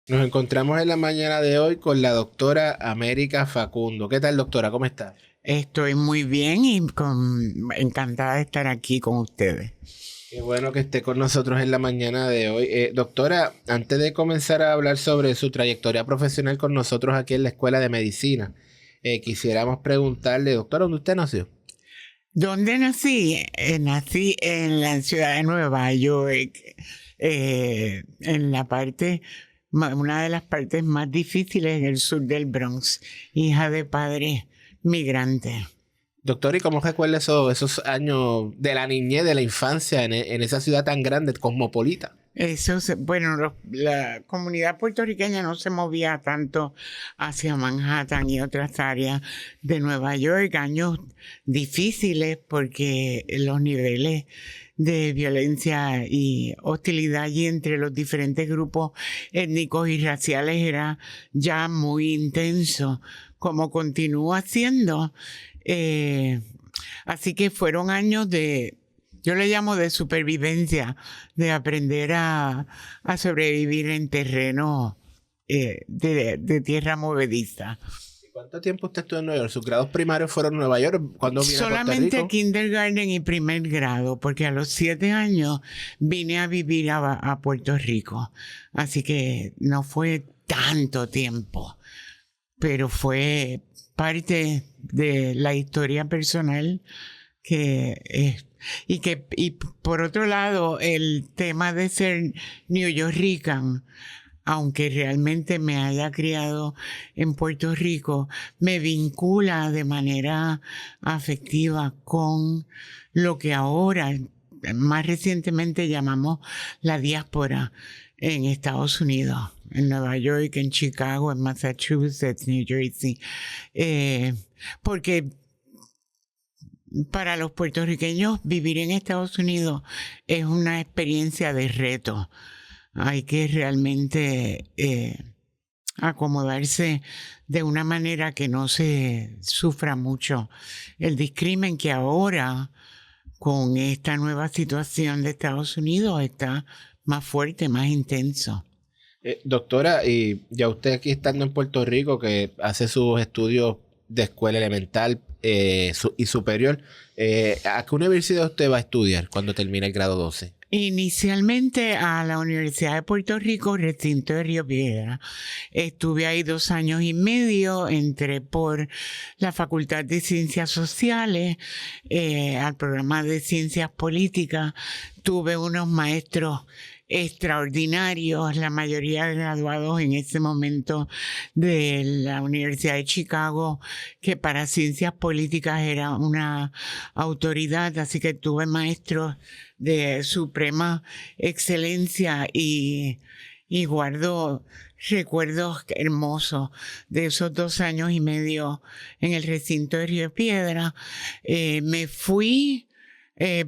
Nos encontramos en la mañana de hoy con la doctora América Facundo. ¿Qué tal, doctora? ¿Cómo está? Estoy muy bien y encantada de estar aquí con ustedes. Qué bueno que esté con nosotros en la mañana de hoy. Doctora, antes de comenzar a hablar sobre su trayectoria profesional con nosotros aquí en la Escuela de Medicina, quisiéramos preguntarle, doctora, ¿dónde usted nació? ¿Dónde nací? Nací en la ciudad de Nueva York, en la parte, una de las partes más difíciles en el sur del Bronx, hija de padres migrantes. Doctor, ¿y cómo recuerda esos años de la niñez, de la infancia en esa ciudad tan grande, cosmopolita? Bueno, la comunidad puertorriqueña no se movía tanto hacia Manhattan y otras áreas de Nueva York, años difíciles porque los niveles de violencia y hostilidad allí entre los diferentes grupos étnicos y raciales era ya muy intenso, como continúa siendo. Eh, Así que fueron años yo le llamo de supervivencia, de aprender a sobrevivir en terreno de tierra movediza. ¿Y cuánto tiempo usted estuvo en Nueva York? ¿Sus grados primarios fueron en Nueva York? ¿Cuándo vino a Puerto Solamente Rico? kindergarten y primer grado, porque a los 7 años vine a vivir a Puerto Rico. Así que no fue tanto tiempo, pero fue parte de la historia personal que es. Y por otro lado, el tema de ser neoyorrican, aunque realmente me haya criado en Puerto Rico, me vincula de manera afectiva con lo que ahora, más recientemente, llamamos la diáspora en Estados Unidos, en Nueva York, en Chicago, en Massachusetts, New Jersey. Porque para los puertorriqueños vivir en Estados Unidos es una experiencia de reto. Hay que realmente acomodarse de una manera que no se sufra mucho el discrimen que ahora con esta nueva situación de Estados Unidos está más fuerte, más intenso. Doctora, y ya usted aquí estando en Puerto Rico, que hace sus estudios de escuela elemental y superior, ¿a qué universidad usted va a estudiar cuando termine el grado 12? Inicialmente a la Universidad de Puerto Rico, recinto de Río Piedra. Estuve ahí 2 años y medio, entré por la Facultad de Ciencias Sociales, al programa de Ciencias Políticas. Tuve unos maestros extraordinarios, la mayoría graduados en ese momento de la Universidad de Chicago, que para ciencias políticas era una autoridad, así que tuve maestros de suprema excelencia y guardo recuerdos hermosos de esos 2 años y medio en el recinto de Río Piedra. Me fui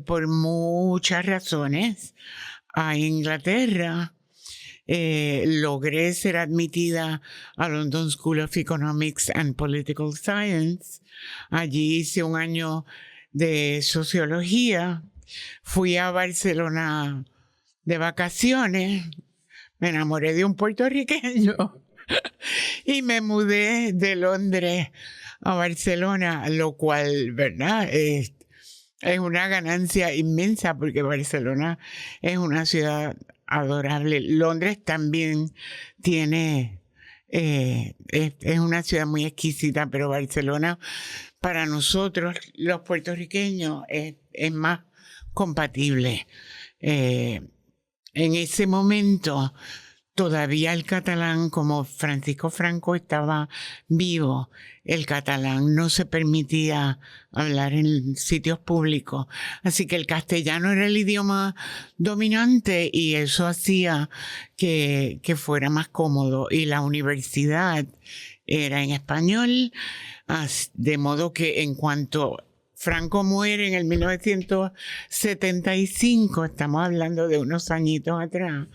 por muchas razones a Inglaterra. Logré ser admitida a London School of Economics and Political Science. Allí hice un año de sociología. Fui a Barcelona de vacaciones. Me enamoré de un puertorriqueño y me mudé de Londres a Barcelona, lo cual, ¿verdad? Es una ganancia inmensa porque Barcelona es una ciudad adorable. Londres también tiene, es una ciudad muy exquisita, pero Barcelona para nosotros los puertorriqueños es más compatible. En ese momento todavía el catalán, como Francisco Franco estaba vivo, el catalán no se permitía hablar en sitios públicos. Así que el castellano era el idioma dominante y eso hacía que fuera más cómodo. Y la universidad era en español, de modo que en cuanto Franco muere en el 1975, estamos hablando de unos añitos atrás,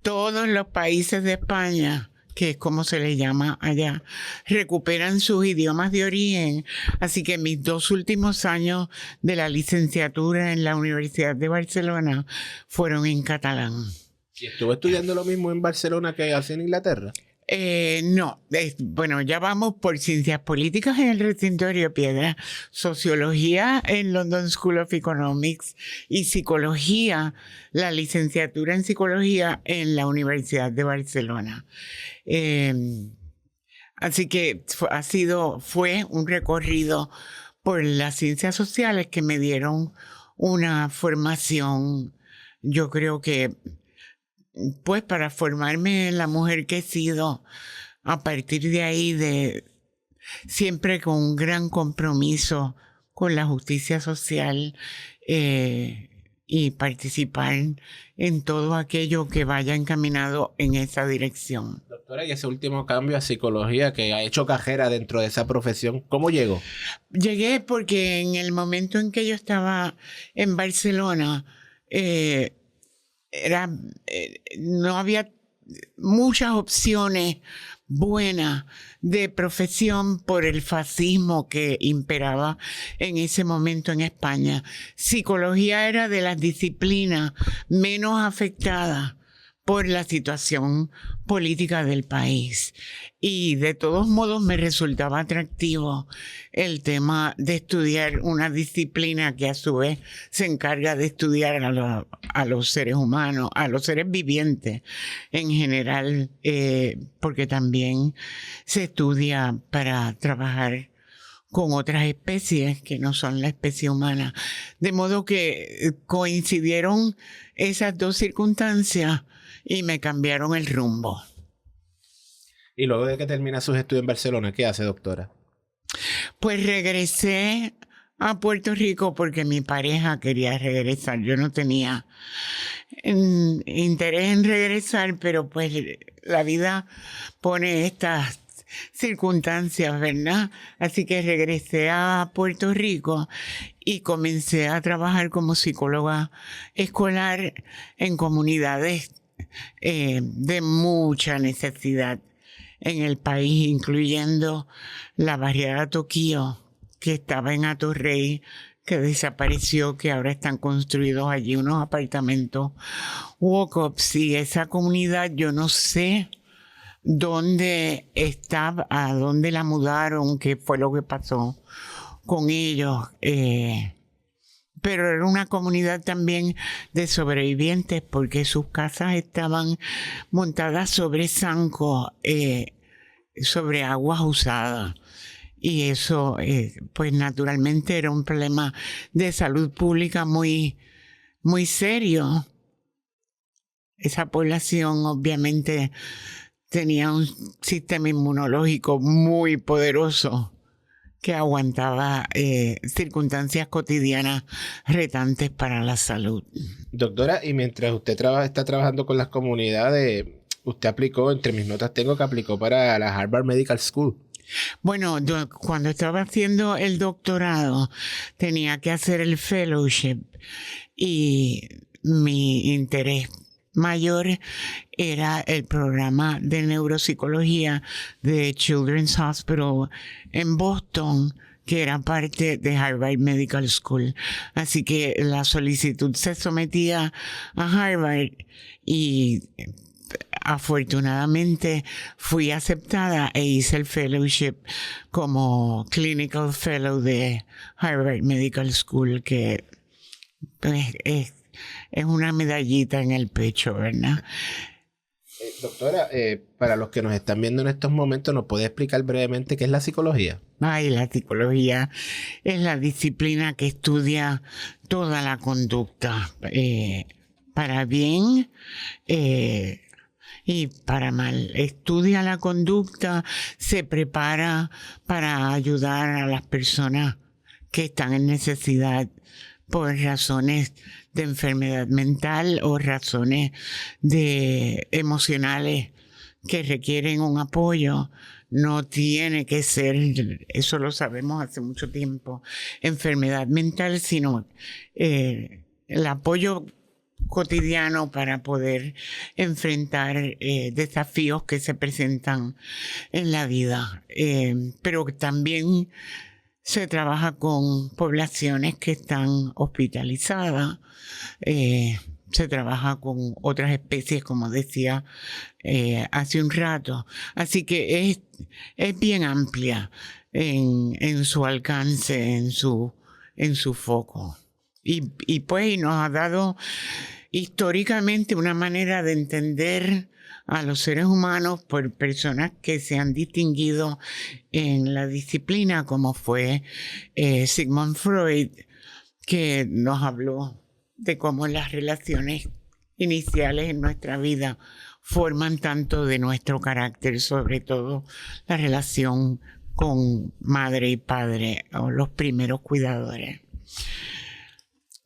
todos los países de España, que es como se les llama allá, recuperan sus idiomas de origen. Así que mis 2 últimos años de la licenciatura en la Universidad de Barcelona fueron en catalán. ¿Y estuvo estudiando lo mismo en Barcelona que hace en Inglaterra? No, bueno, ya vamos por ciencias políticas en el recinto de Río Piedra, sociología en London School of Economics y psicología, la licenciatura en psicología en la Universidad de Barcelona. Así que fue un recorrido por las ciencias sociales que me dieron una formación, yo creo que pues para formarme en la mujer que he sido, a partir de ahí, siempre con un gran compromiso con la justicia social y participar en todo aquello que vaya encaminado en esa dirección. Doctora, y ese último cambio a psicología que ha hecho cajera dentro de esa profesión, ¿cómo llegó? Llegué porque en el momento en que yo estaba en Barcelona, no había muchas opciones buenas de profesión por el fascismo que imperaba en ese momento en España. Psicología era de las disciplinas menos afectadas por la situación política del país. Y de todos modos me resultaba atractivo el tema de estudiar una disciplina que a su vez se encarga de estudiar a los seres humanos, a los seres vivientes en general, porque también se estudia para trabajar con otras especies que no son la especie humana. De modo que coincidieron esas dos circunstancias y me cambiaron el rumbo. Y luego de que termina sus estudios en Barcelona, ¿qué hace, doctora? Pues regresé a Puerto Rico porque mi pareja quería regresar. Yo no tenía interés en regresar, pero pues la vida pone estas circunstancias, ¿verdad? Así que regresé a Puerto Rico y comencé a trabajar como psicóloga escolar en comunidades de mucha necesidad en el país, incluyendo la barriada Toquío, que estaba en Atorrey, que desapareció, que ahora están construidos allí unos apartamentos walk-ups. Y esa comunidad, yo no sé dónde está, a dónde la mudaron, qué fue lo que pasó con ellos. Pero era una comunidad también de sobrevivientes porque sus casas estaban montadas sobre zancos, sobre aguas usadas. Y eso, pues naturalmente era un problema de salud pública muy, muy serio. Esa población obviamente tenía un sistema inmunológico muy poderoso que aguantaba circunstancias cotidianas retantes para la salud. Doctora, y mientras usted está trabajando con las comunidades, usted aplicó, entre mis notas tengo que aplicó para la Harvard Medical School. Bueno, yo cuando estaba haciendo el doctorado tenía que hacer el fellowship y mi interés mayor era el programa de neuropsicología de Children's Hospital en Boston, que era parte de Harvard Medical School. Así que la solicitud se sometía a Harvard y afortunadamente fui aceptada e hice el fellowship como clinical fellow de Harvard Medical School, que pues, es una medallita en el pecho, ¿verdad? Doctora, para los que nos están viendo en estos momentos, ¿nos puede explicar brevemente qué es la psicología? Ay, la psicología es la disciplina que estudia toda la conducta, para bien y para mal. Estudia la conducta, se prepara para ayudar a las personas que están en necesidad por razones de enfermedad mental o razones emocionales que requieren un apoyo. No tiene que ser, eso lo sabemos hace mucho tiempo, enfermedad mental, sino el apoyo cotidiano para poder enfrentar desafíos que se presentan en la vida. Pero también se trabaja con poblaciones que están hospitalizadas, se trabaja con otras especies, como decía hace un rato. Así que es bien amplia en su alcance, en su foco. Y pues nos ha dado históricamente una manera de entender a los seres humanos por personas que se han distinguido en la disciplina, como fue Sigmund Freud, que nos habló de cómo las relaciones iniciales en nuestra vida forman tanto de nuestro carácter, sobre todo la relación con madre y padre o los primeros cuidadores.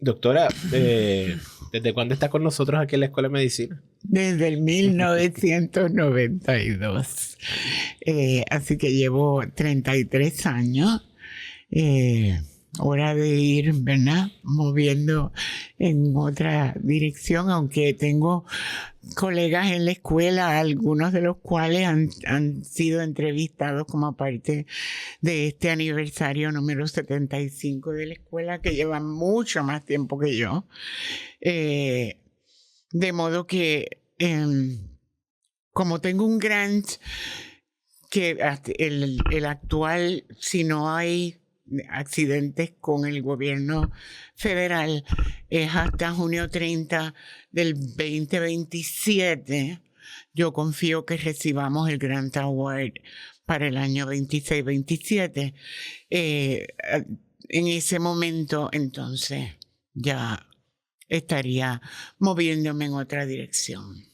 Doctora, ¿desde cuándo está con nosotros aquí en la Escuela de Medicina? Desde el 1992. Así que llevo 33 años. Hora de ir, ¿verdad? Moviendo en otra dirección, aunque tengo colegas en la escuela, algunos de los cuales han sido entrevistados como parte de este aniversario número 75 de la escuela, que llevan mucho más tiempo que yo. De modo que, como tengo un grant, que el actual, si no hay accidentes con el gobierno federal, es hasta junio 30 del 2027. Yo confío que recibamos el Grant Award para el año 26-27. En ese momento, entonces, ya estaría moviéndome en otra dirección.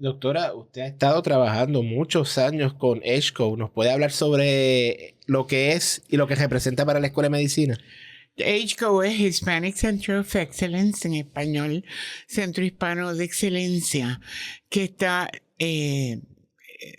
Doctora, usted ha estado trabajando muchos años con HCO. ¿Nos puede hablar sobre lo que es y lo que representa para la Escuela de Medicina? HCO es Hispanic Center of Excellence, en español, Centro Hispano de Excelencia, que está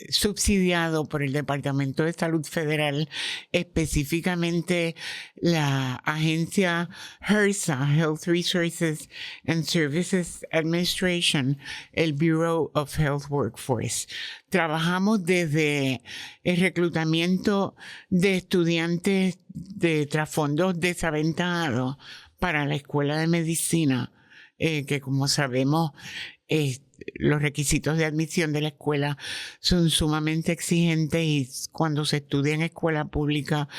subsidiado por el Departamento de Salud Federal, específicamente la agencia HRSA, Health Resources and Services Administration, el Bureau of Health Workforce. Trabajamos desde el reclutamiento de estudiantes de trasfondos desaventajados para la Escuela de Medicina, que como sabemos, los requisitos de admisión de la escuela son sumamente exigentes y cuando se estudia en escuela pública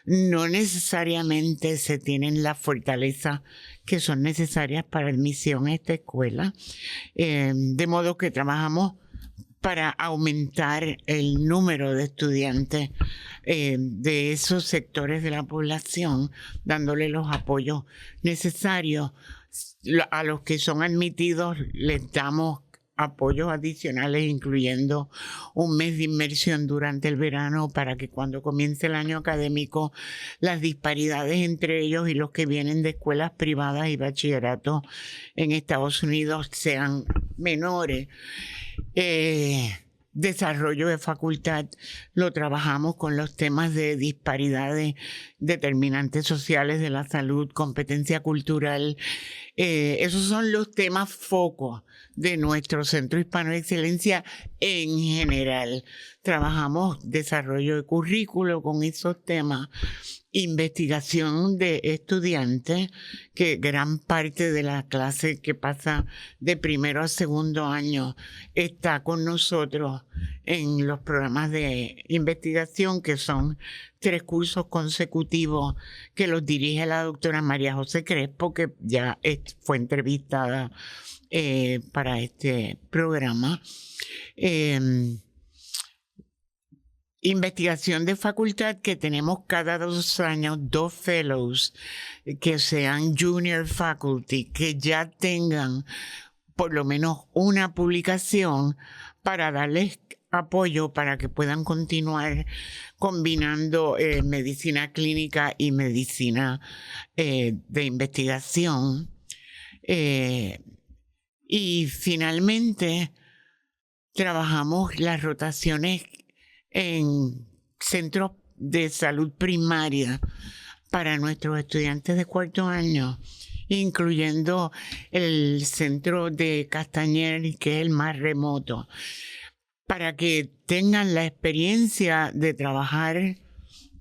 no necesariamente se tienen las fortalezas que son necesarias para admisión a esta escuela. De modo que trabajamos para aumentar el número de estudiantes de esos sectores de la población, dándole los apoyos necesarios. A los que son admitidos les damos apoyos adicionales, incluyendo un mes de inmersión durante el verano para que cuando comience el año académico las disparidades entre ellos y los que vienen de escuelas privadas y bachillerato en Estados Unidos sean menores. Desarrollo de facultad lo trabajamos con los temas de disparidades, determinantes sociales de la salud, competencia cultural. Esos son los temas focos de nuestro Centro Hispano de Excelencia en general. Trabajamos desarrollo de currículo con esos temas, investigación de estudiantes, que gran parte de la clase que pasa de primero a segundo año está con nosotros en los programas de investigación, que son 3 cursos consecutivos que los dirige la doctora María José Crespo, que ya fue entrevistada para este programa. Investigación de facultad, que tenemos cada 2 años 2 fellows que sean junior faculty, que ya tengan por lo menos una publicación para darles apoyo para que puedan continuar combinando medicina clínica y medicina de investigación. Y finalmente trabajamos las rotaciones en centros de salud primaria para nuestros estudiantes de 4º año, incluyendo el centro de Castañer, que es el más remoto, para que tengan la experiencia de trabajar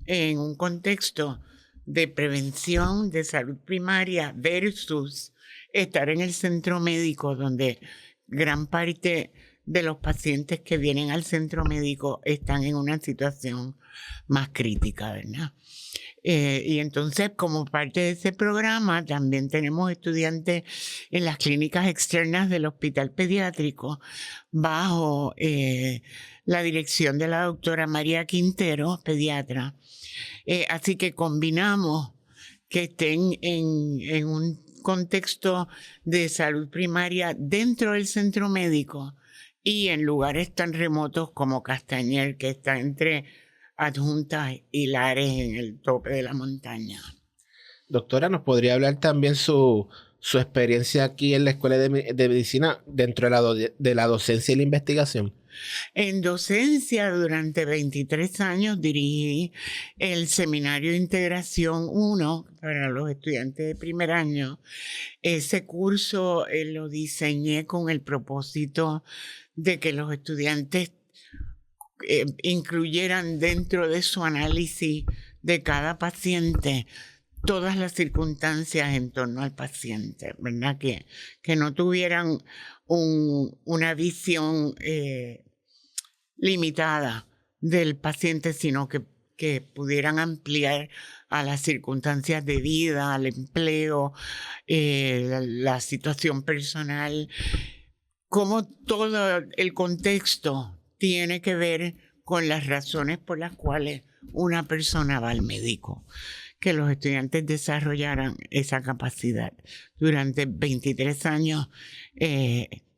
en un contexto de prevención de salud primaria versus estar en el centro médico, donde gran parte de los pacientes que vienen al centro médico están en una situación más crítica, ¿verdad? Y entonces, como parte de ese programa, también tenemos estudiantes en las clínicas externas del hospital pediátrico bajo la dirección de la doctora María Quintero, pediatra. Así que combinamos que estén en un contexto de salud primaria dentro del centro médico y en lugares tan remotos como Castañer, que está entre Adjuntas y Lares en el tope de la montaña. Doctora, ¿nos podría hablar también su experiencia aquí en la Escuela de Medicina dentro de la docencia y la investigación? En docencia, durante 23 años dirigí el Seminario de Integración 1 para los estudiantes de primer año. Ese curso lo diseñé con el propósito de que los estudiantes incluyeran dentro de su análisis de cada paciente todas las circunstancias en torno al paciente, ¿verdad? Que no tuvieran una visión limitada del paciente, sino que pudieran ampliar a las circunstancias de vida, al empleo, la situación personal, cómo todo el contexto tiene que ver con las razones por las cuales una persona va al médico. Que los estudiantes desarrollaran esa capacidad. Durante 23 años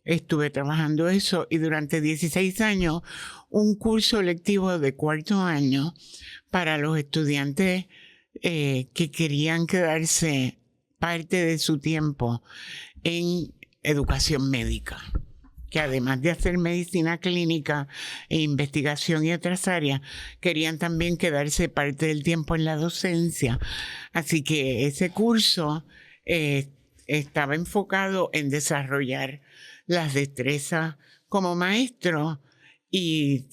estuve trabajando eso y durante 16 años un curso lectivo de cuarto año para los estudiantes que querían quedarse parte de su tiempo en educación médica, que además de hacer medicina clínica e investigación y otras áreas, querían también quedarse parte del tiempo en la docencia. Así que ese curso estaba enfocado en desarrollar las destrezas como maestro y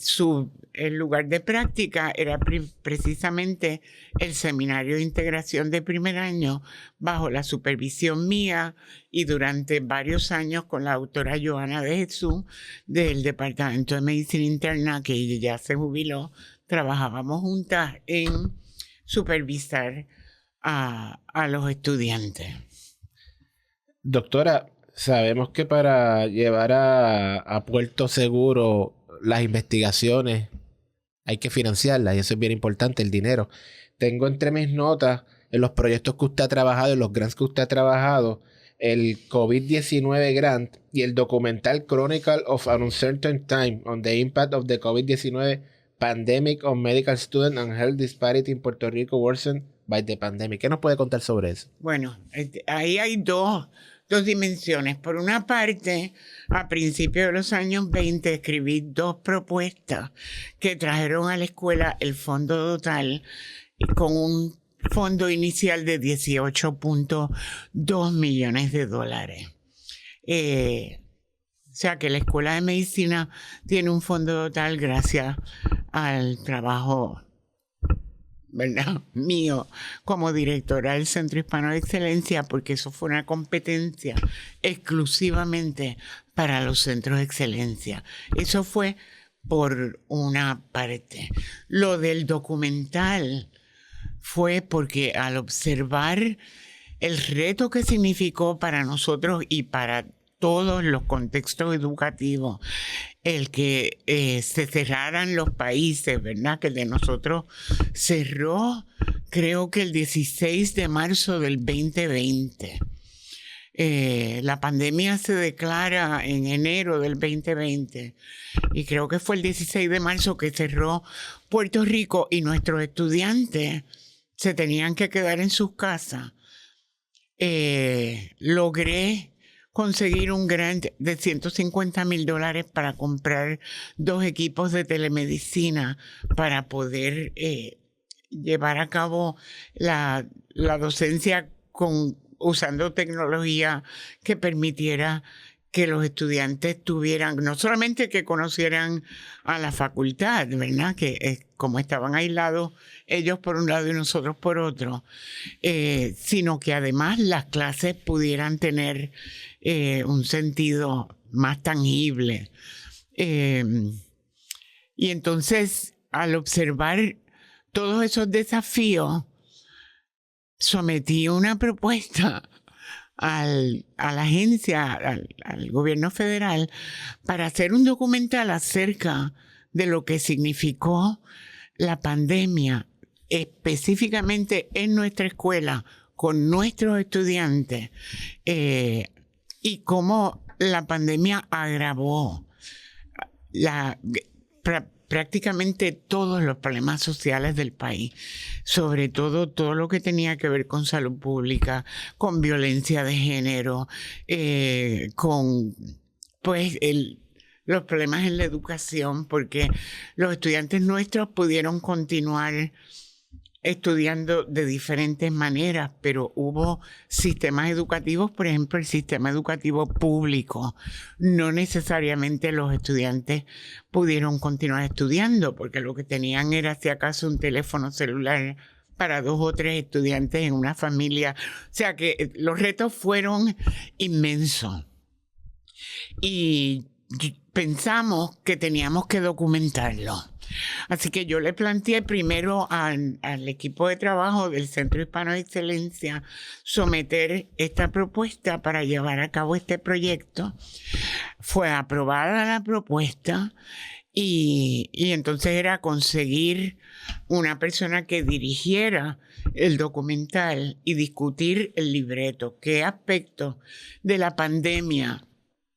el lugar de práctica era precisamente el Seminario de Integración de primer año bajo la supervisión mía y durante varios años con la doctora Joana de Jesús del Departamento de Medicina Interna, que ella ya se jubiló. Trabajábamos juntas en supervisar a los estudiantes. Doctora, sabemos que para llevar a puerto seguro las investigaciones hay que financiarlas y eso es bien importante, el dinero. Tengo entre mis notas, en los proyectos que usted ha trabajado, en los grants que usted ha trabajado, el COVID-19 grant y el documental Chronicle of an Uncertain Time on the Impact of the COVID-19 Pandemic on Medical Student and Health Disparity in Puerto Rico Worsened by the Pandemic. ¿Qué nos puede contar sobre eso? Bueno, ahí hay dos dimensiones. Por una parte, a principios de los años 20 escribí 2 propuestas que trajeron a la escuela el fondo total con un fondo inicial de $18.2 millones. O sea que la Escuela de Medicina tiene un fondo total gracias al trabajo, ¿verdad?, mío como directora del Centro Hispano de Excelencia, porque eso fue una competencia exclusivamente para los centros de excelencia. Eso fue por una parte. Lo del documental fue porque al observar el reto que significó para nosotros y para todos los contextos educativos, el que se cerraran los países, ¿verdad? Que el de nosotros cerró, creo que el 16 de marzo del 2020. La pandemia se declara en enero del 2020 y creo que fue el 16 de marzo que cerró Puerto Rico y nuestros estudiantes se tenían que quedar en sus casas. Logré conseguir un grant de $150,000 para comprar 2 equipos de telemedicina para poder llevar a cabo la docencia usando tecnología que permitiera que los estudiantes tuvieran, no solamente que conocieran a la facultad, ¿verdad? Que como estaban aislados ellos por un lado y nosotros por otro, sino que además las clases pudieran tener un sentido más tangible. Y entonces, al observar todos esos desafíos, sometí una propuesta a la agencia, al gobierno federal, para hacer un documental acerca de lo que significó la pandemia, específicamente en nuestra escuela, con nuestros estudiantes, y cómo la pandemia agravó prácticamente todos los problemas sociales del país, sobre todo lo que tenía que ver con salud pública, con violencia de género, con pues los problemas en la educación, porque los estudiantes nuestros pudieron continuar estudiando de diferentes maneras, pero hubo sistemas educativos, por ejemplo, el sistema educativo público. No necesariamente los estudiantes pudieron continuar estudiando, porque lo que tenían era, si acaso, un teléfono celular para 2 o 3 estudiantes en una familia. O sea que los retos fueron inmensos. Y pensamos que teníamos que documentarlo. Así que yo le planteé primero al equipo de trabajo del Centro Hispano de Excelencia someter esta propuesta para llevar a cabo este proyecto. Fue aprobada la propuesta y entonces era conseguir una persona que dirigiera el documental y discutir el libreto, qué aspectos de la pandemia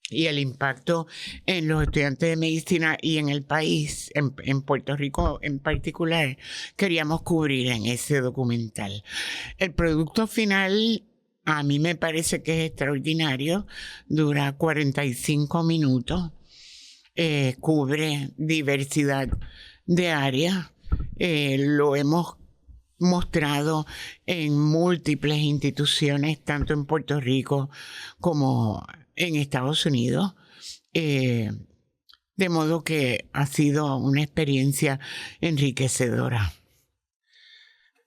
y el impacto en los estudiantes de medicina y en el país, en Puerto Rico en particular, queríamos cubrir en ese documental. El producto final a mí me parece que es extraordinario, dura 45 minutos, cubre diversidad de áreas, lo hemos mostrado en múltiples instituciones, tanto en Puerto Rico como en Estados Unidos, de modo que ha sido una experiencia enriquecedora.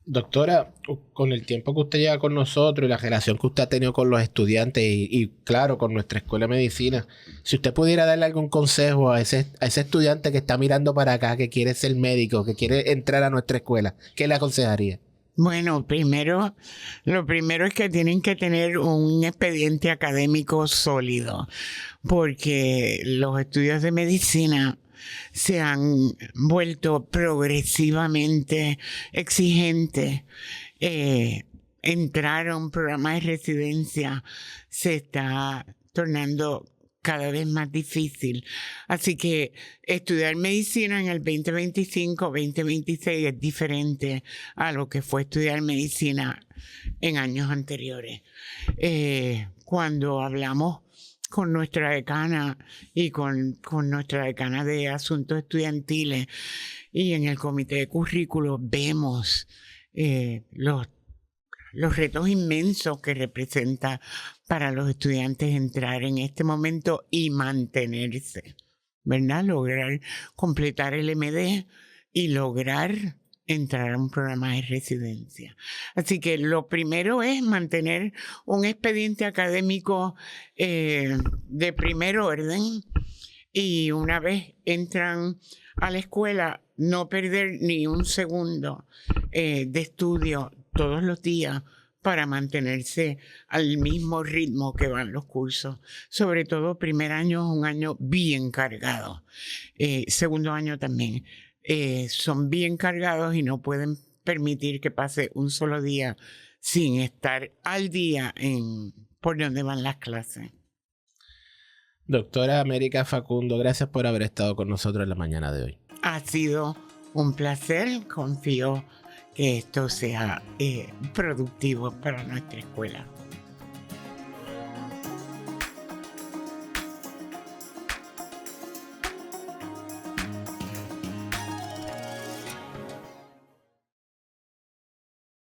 Doctora, con el tiempo que usted lleva con nosotros y la relación que usted ha tenido con los estudiantes y claro, con nuestra escuela de medicina, si usted pudiera darle algún consejo a ese estudiante que está mirando para acá, que quiere ser médico, que quiere entrar a nuestra escuela, ¿qué le aconsejaría? Bueno, lo primero es que tienen que tener un expediente académico sólido, porque los estudios de medicina se han vuelto progresivamente exigentes. Entrar a un programa de residencia se está tornando cada vez más difícil. Así que estudiar medicina en el 2025, 2026 es diferente a lo que fue estudiar medicina en años anteriores. Cuando hablamos con nuestra decana y con nuestra decana de asuntos estudiantiles y en el comité de currículo, vemos los retos inmensos que representa para los estudiantes entrar en este momento y mantenerse, ¿verdad? Lograr completar el MD y lograr entrar a un programa de residencia. Así que lo primero es mantener un expediente académico de primer orden y una vez entran a la escuela, no perder ni un segundo de estudio todos los días para mantenerse al mismo ritmo que van los cursos. Sobre todo primer año es un año bien cargado. Segundo año también. Son bien cargados y no pueden permitir que pase un solo día sin estar al día por donde van las clases. Doctora América Facundo, gracias por haber estado con nosotros en la mañana de hoy. Ha sido un placer. Confío que esto sea productivo para nuestra escuela.